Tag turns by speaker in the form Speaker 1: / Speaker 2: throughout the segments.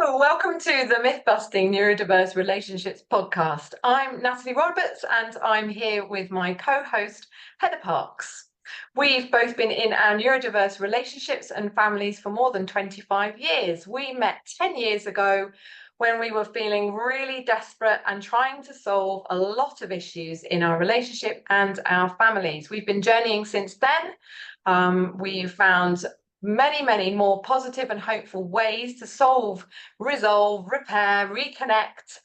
Speaker 1: Hello, welcome to the Myth-Busting Neurodiverse Relationships podcast. I'm Natalie Roberts and I'm here with my co-host Heather Parks. We've both been in our neurodiverse relationships and families for more than 25 years. We met 10 years ago when we were feeling really desperate and trying to solve a lot of issues in our relationship and our families. We've been journeying since then. We've found many more positive and hopeful ways to solve, resolve, repair, reconnect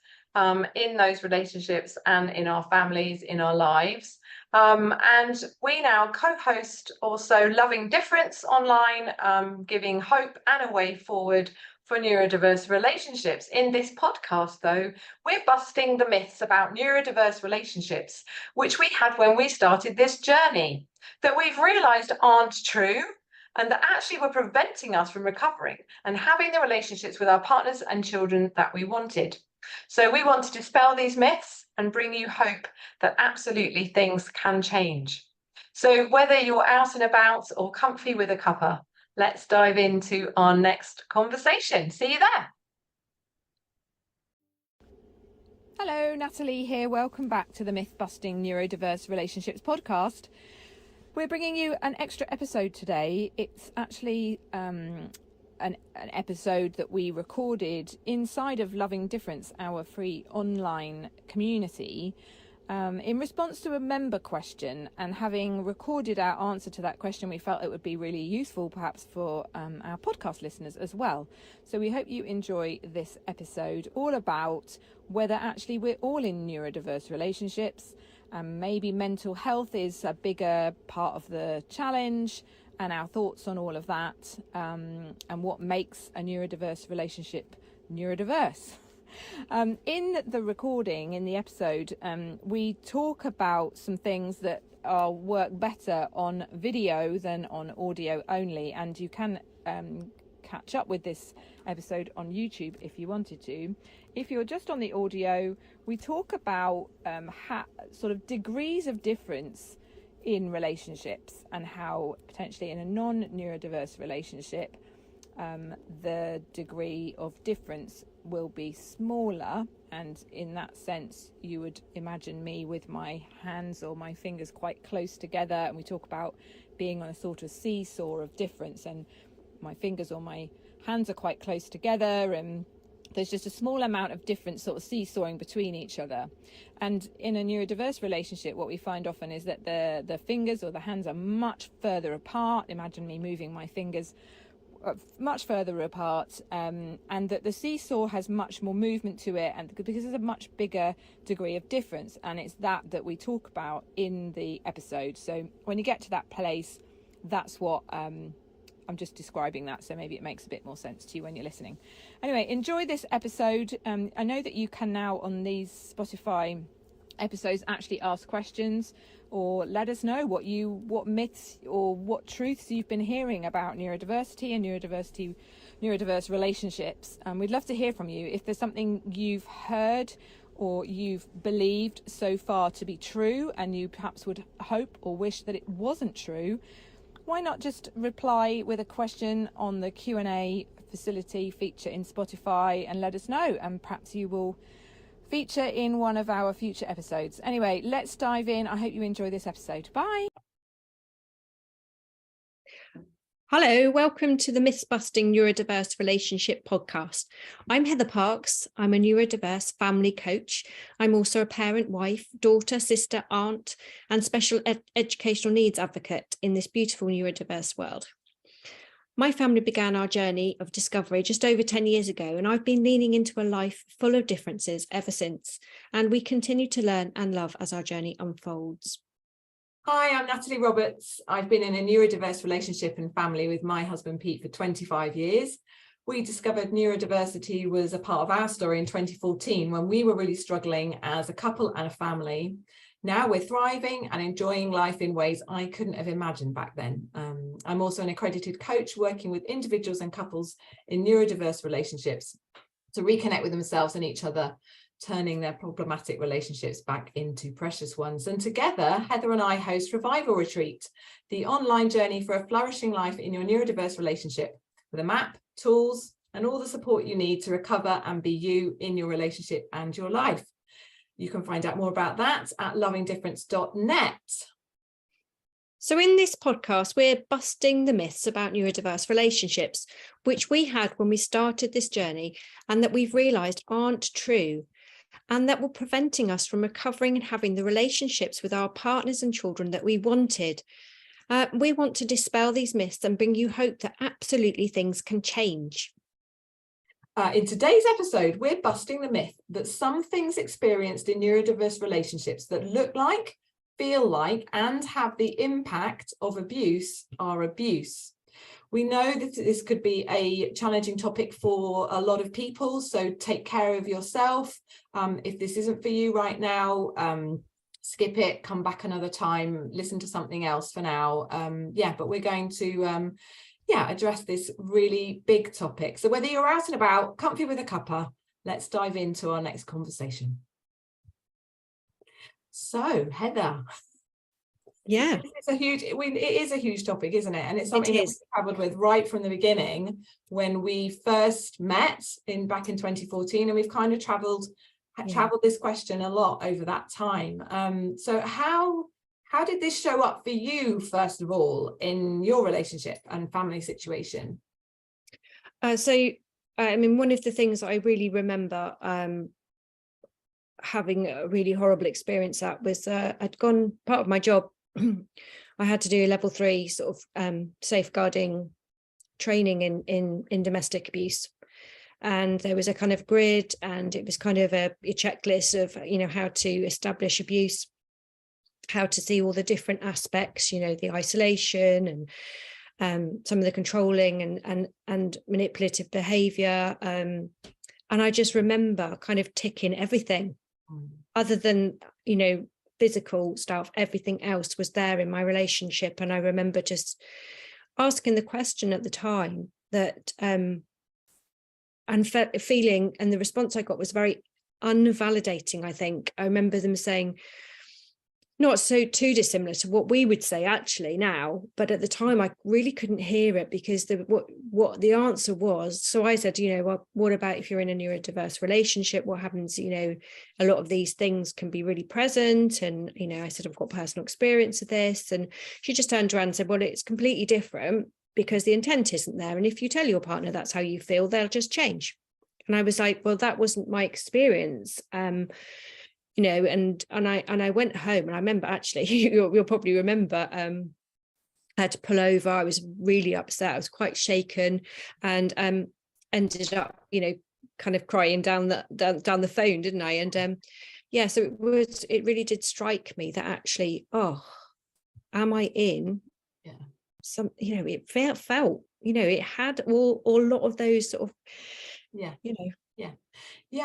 Speaker 1: in those relationships and in our families, in our lives. And we now co-host also Loving Difference online, giving hope and a way forward for neurodiverse relationships. In this podcast, though, we're busting the myths about neurodiverse relationships, which we had when we started this journey, that we've realised aren't true, and that actually were preventing us from recovering and having the relationships with our partners and children that we wanted. So we want to dispel these myths and bring you hope that absolutely things can change. So whether you're out and about or comfy with a cuppa, let's dive into our next conversation. See you there.
Speaker 2: Hello, Natalie here. Welcome back to the Myth-Busting Neurodiverse Relationships podcast. We're bringing you an extra episode today. It's actually an episode that we recorded inside of Loving Difference, our free online community, in response to a member question. And having recorded our answer to that question, we felt it would be really useful perhaps for our podcast listeners as well. So we hope you enjoy this episode, all about whether actually we're all in neurodiverse relationships. Maybe mental health is a bigger part of the challenge, and our thoughts on all of that, and what makes a neurodiverse relationship neurodiverse. In the recording, in the episode, we talk about some things that work better on video than on audio only, and you can catch up with this episode on YouTube if you wanted to. If you're just on the audio, we talk about sort of degrees of difference in relationships, and how potentially in a non-neurodiverse relationship the degree of difference will be smaller, and in that sense you would imagine me with my hands or my fingers quite close together, and we talk about being on a sort of seesaw of difference, and my fingers or my hands are quite close together, and there's just a small amount of difference sort of seesawing between each other. And in a neurodiverse relationship, what we find often is that the fingers or the hands are much further apart. Imagine me moving my fingers much further apart, and that the seesaw has much more movement to it, and because there's a much bigger degree of difference, and it's that we talk about in the episode. So when you get to that place, that's what I'm just describing that, so maybe it makes a bit more sense to you when you're listening. Anyway, enjoy this episode. I know that you can now on these Spotify episodes actually ask questions, or let us know what myths or what truths you've been hearing about neurodiversity and neurodiverse relationships. We'd love to hear from you. If there's something you've heard or you've believed so far to be true, and you perhaps would hope or wish that it wasn't true, why not just reply with a question on the Q&A facility feature in Spotify and let us know, and perhaps you will feature in one of our future episodes. Anyway, let's dive in. I hope you enjoy this episode. Bye.
Speaker 3: Hello, welcome to the Myth-Busting Neurodiverse Relationship podcast. I'm Heather Parks. I'm a neurodiverse family coach. I'm also a parent, wife, daughter, sister, aunt, and special educational needs advocate in this beautiful neurodiverse world. My family began our journey of discovery just over 10 years ago, and I've been leaning into a life full of differences ever since, and we continue to learn and love as our journey unfolds.
Speaker 1: Hi, I'm Natalie Roberts. I've been in a neurodiverse relationship and family with my husband Pete for 25 years. We discovered neurodiversity was a part of our story in 2014 when we were really struggling as a couple and a family. Now we're thriving and enjoying life in ways I couldn't have imagined back then. I'm also an accredited coach working with individuals and couples in neurodiverse relationships to reconnect with themselves and each other, turning their problematic relationships back into precious ones. And together, Heather and I host Revival Retreat, the online journey for a flourishing life in your neurodiverse relationship, with a map, tools, and all the support you need to recover and be you in your relationship and your life. You can find out more about that at lovingdifference.net.
Speaker 3: So in this podcast, we're busting the myths about neurodiverse relationships, which we had when we started this journey and that we've realised aren't true, and that were preventing us from recovering and having the relationships with our partners and children that we wanted. We want to dispel these myths and bring you hope that absolutely things can change.
Speaker 1: In today's episode, we're busting the myth that some things experienced in neurodiverse relationships that look like, feel like, and have the impact of abuse are abuse. We know that this could be a challenging topic for a lot of people, so take care of yourself. If this isn't for you right now, skip it, come back another time, listen to something else for now. But we're going to address this really big topic. So whether you're out and about, comfy with a cuppa, let's dive into our next conversation. So, Heather, it is a huge topic, isn't it? And it's something that we travelled with right from the beginning when we first met back in 2014, and we've kind of travelled this question a lot over that time. So how did this show up for you, first of all, in your relationship and family situation?
Speaker 3: One of the things that I really remember having a really horrible experience at was I'd gone, part of my job, I had to do a level 3 sort of safeguarding training in domestic abuse. And there was a kind of grid, and it was kind of a checklist of, how to establish abuse, how to see all the different aspects, the isolation and some of the controlling and manipulative behavior. And I just remember kind of ticking everything other than, physical stuff. Everything else was there in my relationship. And I remember just asking the question at the time that, and feeling, and the response I got was very unvalidating, I think. I remember them saying, not so too dissimilar to what we would say actually now, but at the time I really couldn't hear it because what the answer was. So I said, well, what about if you're in a neurodiverse relationship? What happens? A lot of these things can be really present. And, I said, I've got personal experience of this. And she just turned around and said, well, it's completely different because the intent isn't there. And if you tell your partner that's how you feel, they'll just change. And I was like, well, that wasn't my experience. And I went home, and I remember actually, you'll probably remember, I had to pull over. I was really upset. I was quite shaken, and ended up, kind of crying down the phone, didn't I? And so it really did strike me that actually, am I in some, it felt, it had a lot of those sort of,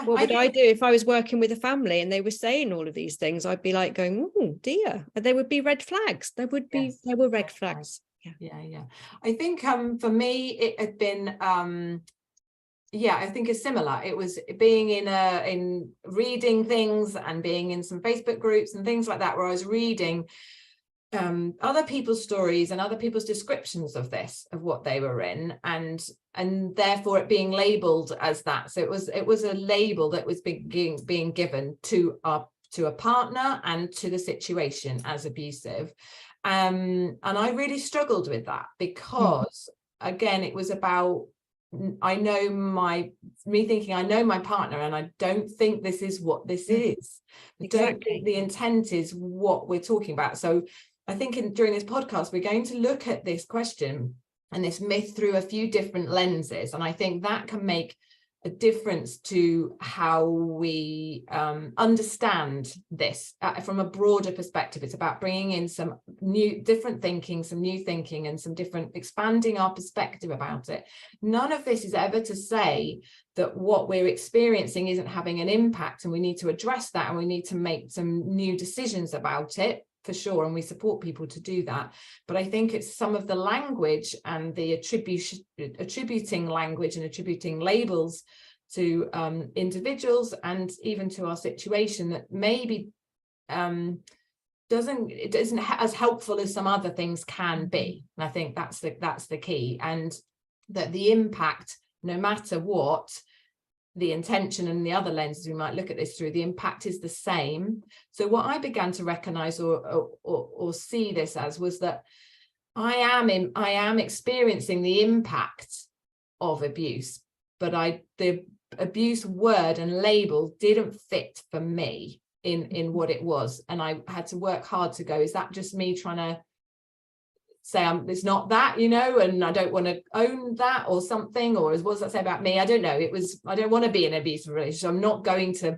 Speaker 3: what would I do if I was working with a family and they were saying all of these things? I'd be like going, oh dear, there would be red flags. There were red flags.
Speaker 1: Yeah. I think for me it had been I think it's similar. It was being in reading things and being in some Facebook groups and things like that, where I was reading other people's stories and other people's descriptions of what they were in, and therefore it being labeled as that. So it was a label that was being given to a partner and to the situation as abusive, and I really struggled with that because again, it was about I know my partner, and I don't think this is what this is. I don't think the intent is what we're talking about. So I think during this podcast, we're going to look at this question and this myth through a few different lenses. And I think that can make a difference to how we understand this from a broader perspective. It's about bringing in some new thinking, and some different expanding our perspective about it. None of this is ever to say that what we're experiencing isn't having an impact, and we need to address that, and we need to make some new decisions about it. For sure, and we support people to do that. But I think it's some of the language and the attributing language and attributing labels to individuals and even to our situation that maybe isn't as helpful as some other things can be. And I think that's the key, and that the impact no matter what the intention and the other lenses we might look at this through, the impact is the same. So what I began to recognize or see this as was that I am experiencing the impact of abuse, but the abuse word and label didn't fit for me in what it was, and I had to work hard to go, is that just me trying to say it's not that, and I don't want to own that or something, or what does that say about me? I don't know. I don't want to be in an abusive relationship. I'm not going to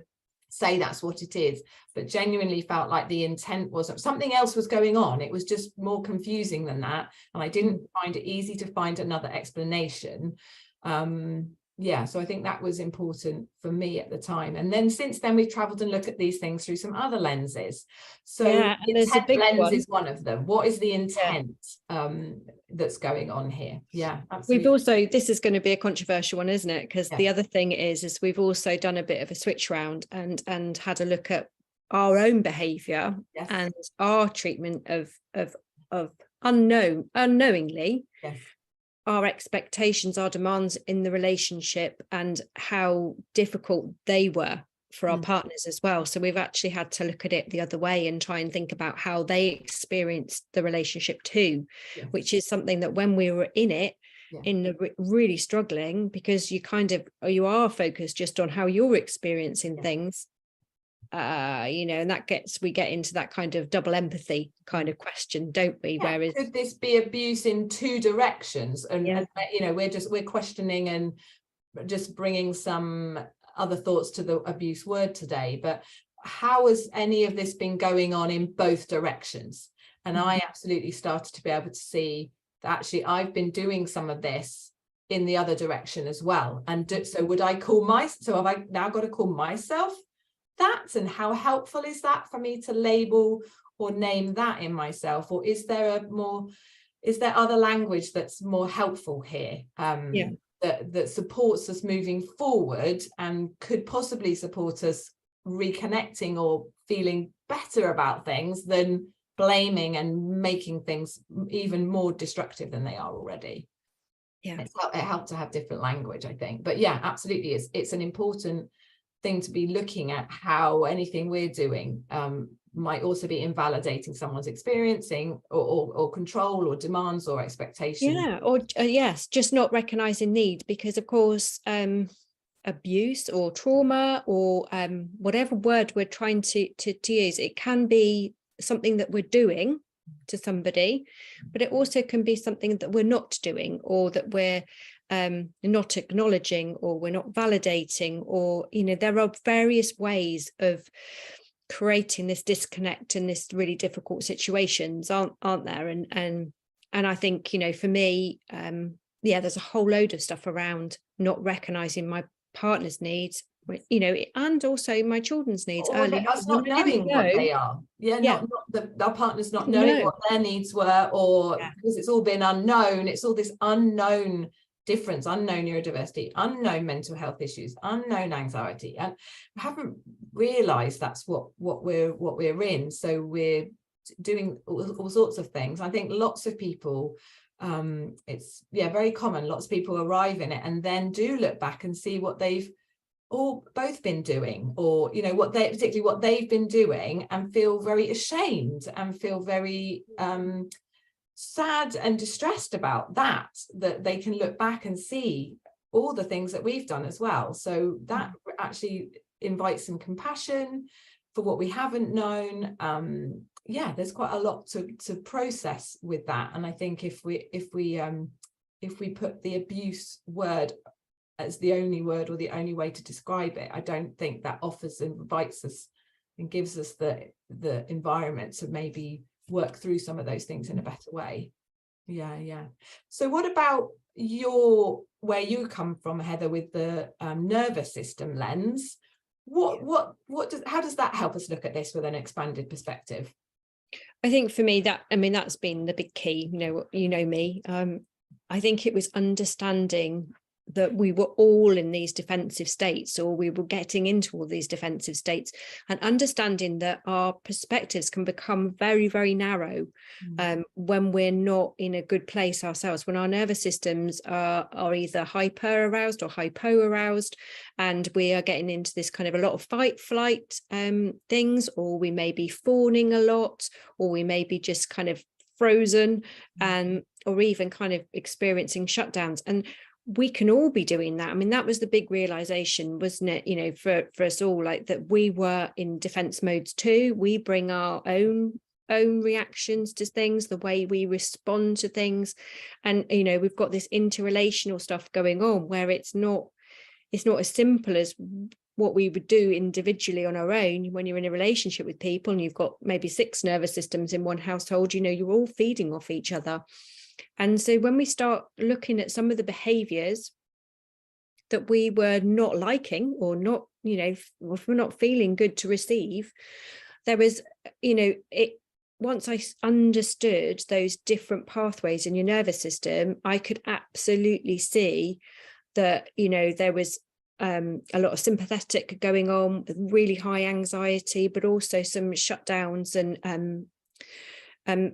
Speaker 1: say that's what it is, but genuinely felt like the intent was something else was going on. It was just more confusing than that, and I didn't find it easy to find another explanation. So I think that was important for me at the time. And then since then, we've traveled and looked at these things through some other lenses. So intent lens is one of them. What is the intent that's going on here? Yeah, absolutely.
Speaker 3: We've also, this is going to be a controversial one, isn't it? Because the other thing is we've also done a bit of a switch round and had a look at our own behaviour and our treatment of unknowingly.
Speaker 1: Yes.
Speaker 3: Our expectations, our demands in the relationship, and how difficult they were for our partners as well. So we've actually had to look at it the other way and try and think about how they experienced the relationship too, which is something that when we were in it, in the really struggling, because you are focused just on how you're experiencing things, and we get into that kind of double empathy kind of question, don't we? Whereas
Speaker 1: could this be abuse in two directions? And we're questioning and just bringing some other thoughts to the abuse word today, but how has any of this been going on in both directions? And I absolutely started to be able to see that actually I've been doing some of this in the other direction as well. And so have I now got to call myself that? And how helpful is that for me to label or name that in myself? Or is there other language that's more helpful here, that supports us moving forward and could possibly support us reconnecting or feeling better about things than blaming and making things even more destructive than they are already? It helped to have different language, I think. But absolutely, it's an important thing to be looking at, how anything we're doing might also be invalidating someone's experiencing or control or demands or expectations.
Speaker 3: Just not recognizing need, because of course abuse or trauma or whatever word we're trying to use, it can be something that we're doing to somebody, but it also can be something that we're not doing, or that we're not acknowledging, or we're not validating, or there are various ways of creating this disconnect in this really difficult situations, aren't there? And I think for me, there's a whole load of stuff around not recognizing my partner's needs, and also my children's needs early.
Speaker 1: Us not knowing what they are. Not our partners not knowing what their needs were, or because it's all been unknown. It's all this unknown difference, unknown neurodiversity, unknown mental health issues, unknown anxiety, and I haven't realized that's what we're in. So we're doing all sorts of things. I think lots of people, it's very common, lots of people arrive in it and then do look back and see what they've all both been doing, or particularly what they've been doing, and feel very ashamed and feel very sad and distressed about that they can look back and see all the things that we've done as well. So that actually invites some compassion for what we haven't known. There's quite a lot to process with that. And I think if we put the abuse word as the only word or the only way to describe it, I don't think that offers and invites us and gives us the environment to maybe work through some of those things in a better way. So what about where you come from, Heather, with the nervous system lens? How does that help us look at this with an expanded perspective?
Speaker 3: I think for me that's been the big key. Me, I think it was understanding that we were all in these defensive states, or we were getting into all these defensive states, and understanding that our perspectives can become very, very narrow when we're not in a good place ourselves, when our nervous systems are either hyper aroused or hypo aroused, and we are getting into this kind of a lot of fight flight things, or we may be fawning a lot, or we may be just kind of frozen, or even kind of experiencing shutdowns. And we can all be doing that. I mean, that was the big realization, wasn't it? You know, for us all, like that we were in defense modes too. We bring our own reactions to things, the way we respond to things. And, you know, we've got this interrelational stuff going on where it's not as simple as what we would do individually on our own. When you're in a relationship with people and you've got maybe 6 nervous systems in one household, you know, you're all feeding off each other. And so when we start looking at some of the behaviors that we were not liking, or not, you know, if we're not feeling good to receive, there was, you know, once I understood those different pathways in your nervous system, I could absolutely see that, you know, there was a lot of sympathetic going on with really high anxiety, but also some shutdowns and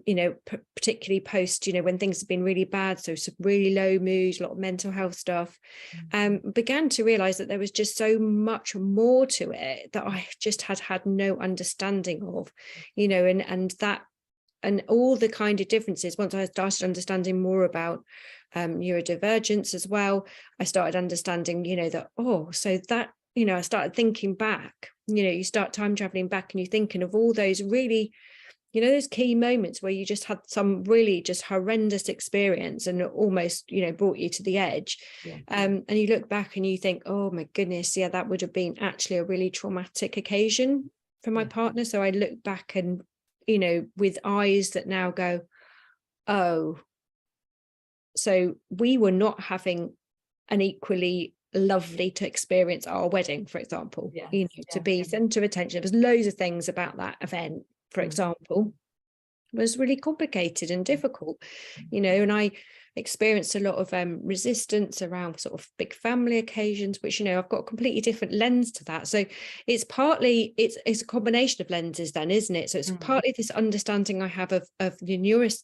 Speaker 3: you know, particularly post, you know, when things have been really bad, so some really low mood, a lot of mental health stuff, began to realize that there was just so much more to it that I just had no understanding of, you know, and that, and all the kind of differences. Once I started understanding more about neurodivergence as well, I started understanding, you know, that, oh, so that, you know, I started thinking back, you know, you start time traveling back and you're thinking of all those really, you know, those key moments where you just had some really just horrendous experience and it almost, you know, brought you to the edge. And you look back and you think, oh my goodness, yeah, that would have been actually a really traumatic occasion for my partner. So I look back and, you know, with eyes that now go, oh, so we were not having an equally lovely to experience our wedding, for example, you know, to be centre of attention. There was loads of things about that event, for example, was really complicated and difficult, you know, and I experienced a lot of resistance around sort of big family occasions, which, you know, I've got a completely different lens to that. So it's partly, it's a combination of lenses then, isn't it? So it's partly this understanding I have of the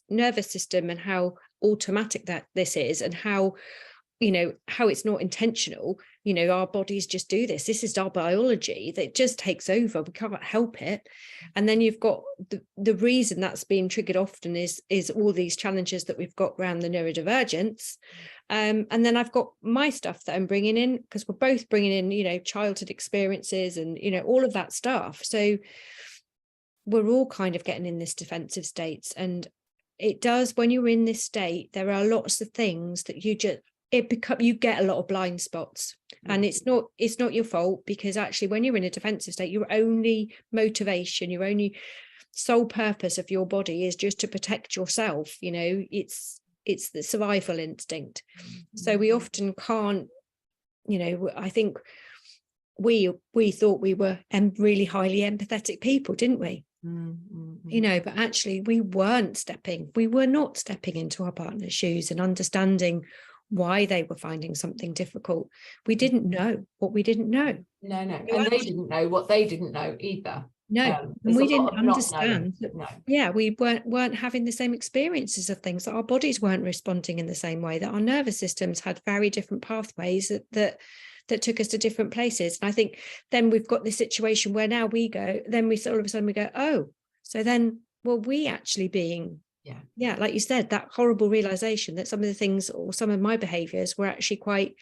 Speaker 3: nervous system and how automatic that this is, and how, you know, how it's not intentional. You know, our bodies just do this. This is our biology that just takes over. We can't help it. And then you've got the reason that's being triggered often is all these challenges that we've got around the neurodivergence. And then I've got my stuff that I'm bringing in, because we're both bringing in, you know, childhood experiences and, you know, all of that stuff. So we're all kind of getting in this defensive states. And it does, when you're in this state, there are lots of things that you get a lot of blind spots, and it's not your fault, because actually when you're in a defensive state, your only motivation, your only sole purpose of your body is just to protect yourself. You know, it's the survival instinct. So we often can't, you know, I think we thought we were really highly empathetic people, didn't we? You know, but actually we were not stepping into our partner's shoes and understanding why they were finding something difficult. We didn't know what we didn't know.
Speaker 1: No. And they didn't know what they didn't know either.
Speaker 3: And we didn't understand that, yeah, we weren't having the same experiences of things, that our bodies weren't responding in the same way, that our nervous systems had very different pathways that took us to different places. And I think then we've got this situation where now all of a sudden we go, oh, so then, well, we actually being, like you said, that horrible realization that some of the things, or some of my behaviors, were actually quite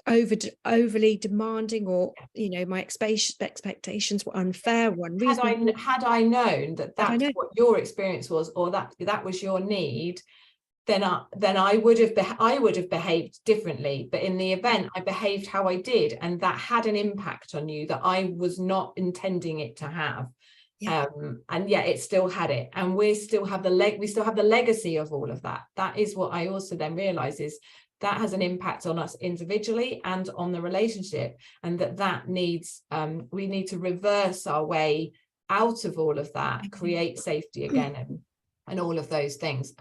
Speaker 3: overly demanding, or, you know, my expectations were unfair, or unreasonable.
Speaker 1: Had I known that that's what your experience was, or that was your need, then I would have behaved differently. But in the event, I behaved how I did, and that had an impact on you that I was not intending it to have. And yet it still had it, and we still have the legacy of all of that. That is what I also then realize, is that has an impact on us individually and on the relationship, and that needs we need to reverse our way out of all of that, create safety again, and all of those things.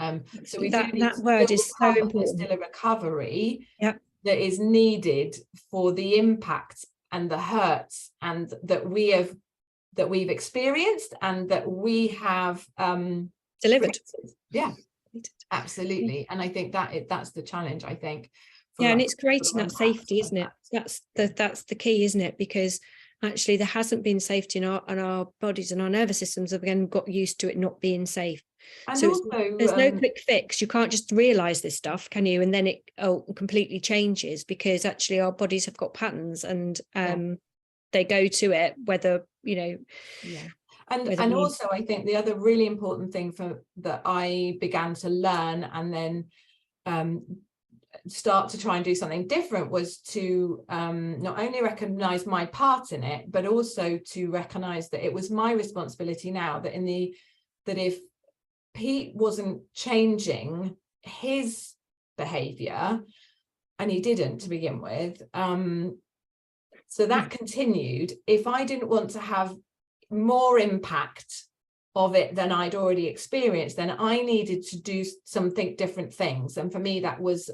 Speaker 1: So we that word is so important. There's still a recovery, that is needed for the impact and the hurts and that we've experienced and that we have
Speaker 3: delivered.
Speaker 1: Yeah, absolutely. And I think that's the challenge, I think.
Speaker 3: Yeah, and it's creating that safety, isn't it? That's the key, isn't it? Because actually there hasn't been safety in our bodies, and our nervous systems have again got used to it not being safe.
Speaker 1: And
Speaker 3: so
Speaker 1: also,
Speaker 3: there's no quick fix. You can't just realize this stuff, can you? And then it completely changes, because actually our bodies have got patterns, and they go to it, whether, you know.
Speaker 1: Yeah. And also I think the other really important thing that I began to learn and then start to try and do something different was to not only recognize my part in it, but also to recognize that it was my responsibility now, that if Pete wasn't changing his behavior, and he didn't to begin with, so that continued. If I didn't want to have more impact of it than I'd already experienced, then I needed to do different things. And for me, that was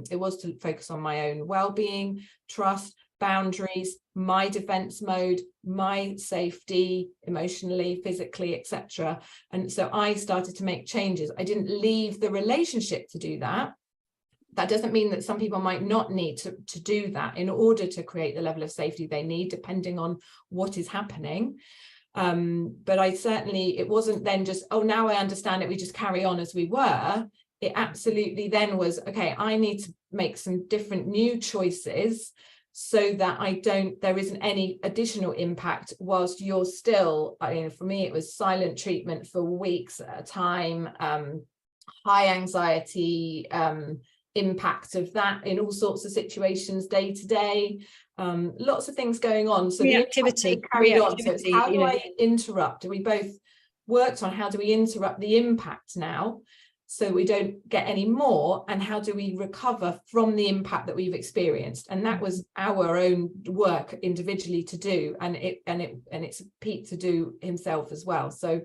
Speaker 1: it was to focus on my own well-being, trust, boundaries, my defense mode, my safety, emotionally, physically, etc. And so I started to make changes. I didn't leave the relationship to do that. That doesn't mean that some people might not need to do that in order to create the level of safety they need, depending on what is happening. But it wasn't then just, oh, now I understand it, we just carry on as we were. It absolutely then was, okay, I need to make some different new choices so that there isn't any additional impact whilst you're still, for me, it was silent treatment for weeks at a time, high anxiety, impact of that in all sorts of situations day to day, lots of things going on. So
Speaker 3: reactivity
Speaker 1: carried on. So it's how do I interrupt? We both worked on how do we interrupt the impact now so we don't get any more, and how do we recover from the impact that we've experienced? And that was our own work individually to do, and it's Pete to do himself as well. So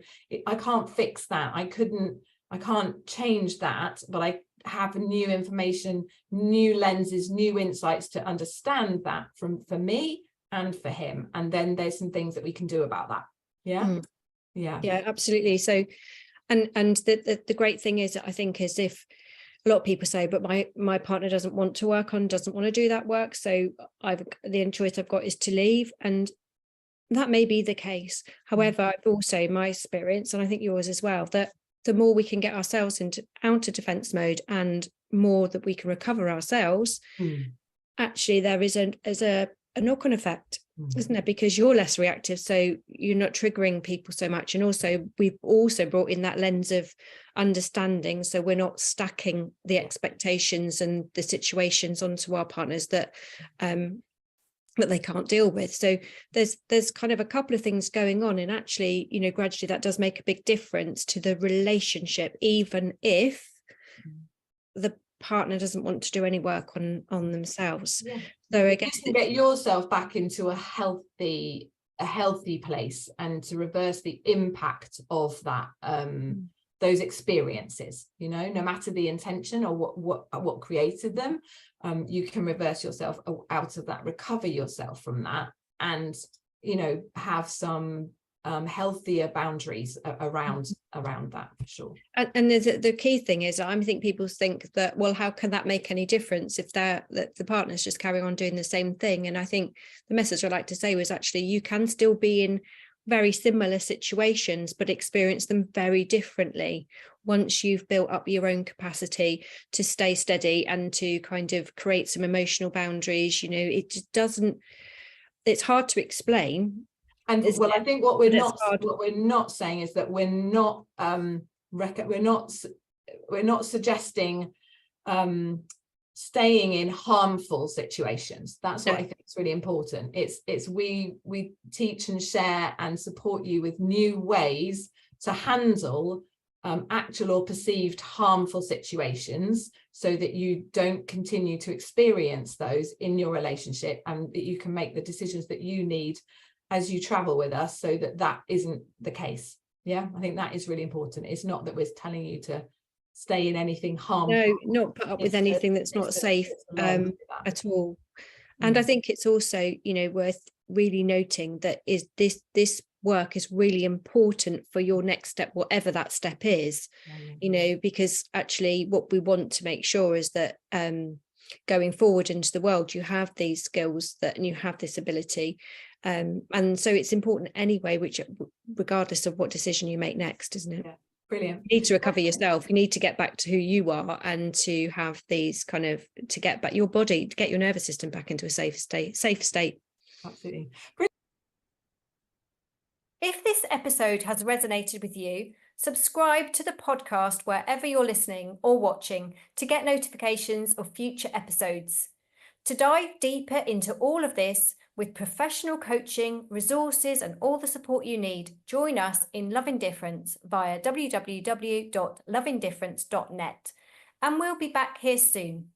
Speaker 1: I can't fix that. I can't change that, but I have new information, new lenses, new insights to understand that for me and for him. And then there's some things that we can do about that. Yeah, absolutely. So and the great thing is, I think, is if a lot of people say, but my partner doesn't want to do that work, so the only choice I've got is to leave. And that may be the case. However, I've also, in my experience, and I think yours as well, that the more we can get ourselves out of defense mode and more that we can recover ourselves, actually there is a knock-on effect, isn't there? Because you're less reactive, so you're not triggering people so much. And also we've also brought in that lens of understanding, so we're not stacking the expectations and the situations onto our partners that they can't deal with. So there's kind of a couple of things going on, and actually, gradually that does make a big difference to the relationship, even if the partner doesn't want to do any work on themselves. So I guess you can get yourself back into a healthy place, and to reverse the impact of that those experiences, no matter the intention or what created them, you can reverse yourself out of that, recover yourself from that, and have some healthier boundaries around that, for sure.
Speaker 3: And the key thing is, I think people think that, well, how can that make any difference if the partner's just carrying on doing the same thing? And I think the message I'd like to say was, actually, you can still be in very similar situations but experience them very differently once you've built up your own capacity to stay steady and to kind of create some emotional boundaries. It just doesn't, it's hard to explain.
Speaker 1: And well, I think what we're not saying is that we're not suggesting staying in harmful situations. That's what I think is really important. It's we teach and share and support you with new ways to handle actual or perceived harmful situations, so that you don't continue to experience those in your relationship, and that you can make the decisions that you need as you travel with us, so that isn't the case. I think that is really important. It's not that we're telling you to stay in anything harmful.
Speaker 3: No, not put up with anything that's not safe at all. And I think it's also, worth really noting that this work is really important for your next step, whatever that step is, because actually what we want to make sure is that going forward into the world, you have these skills and you have this ability. And so it's important anyway, regardless of what decision you make next, isn't it?
Speaker 1: Yeah. Brilliant.
Speaker 3: You need to recover yourself. You need to get back to who you are, and to have these to get back your body, to get your nervous system back into a safe state.
Speaker 1: Absolutely.
Speaker 4: If this episode has resonated with you, subscribe to the podcast wherever you're listening or watching to get notifications of future episodes. To dive deeper into all of this with professional coaching, resources, and all the support you need, join us in Love Indifference via www.loveindifference.net. And we'll be back here soon.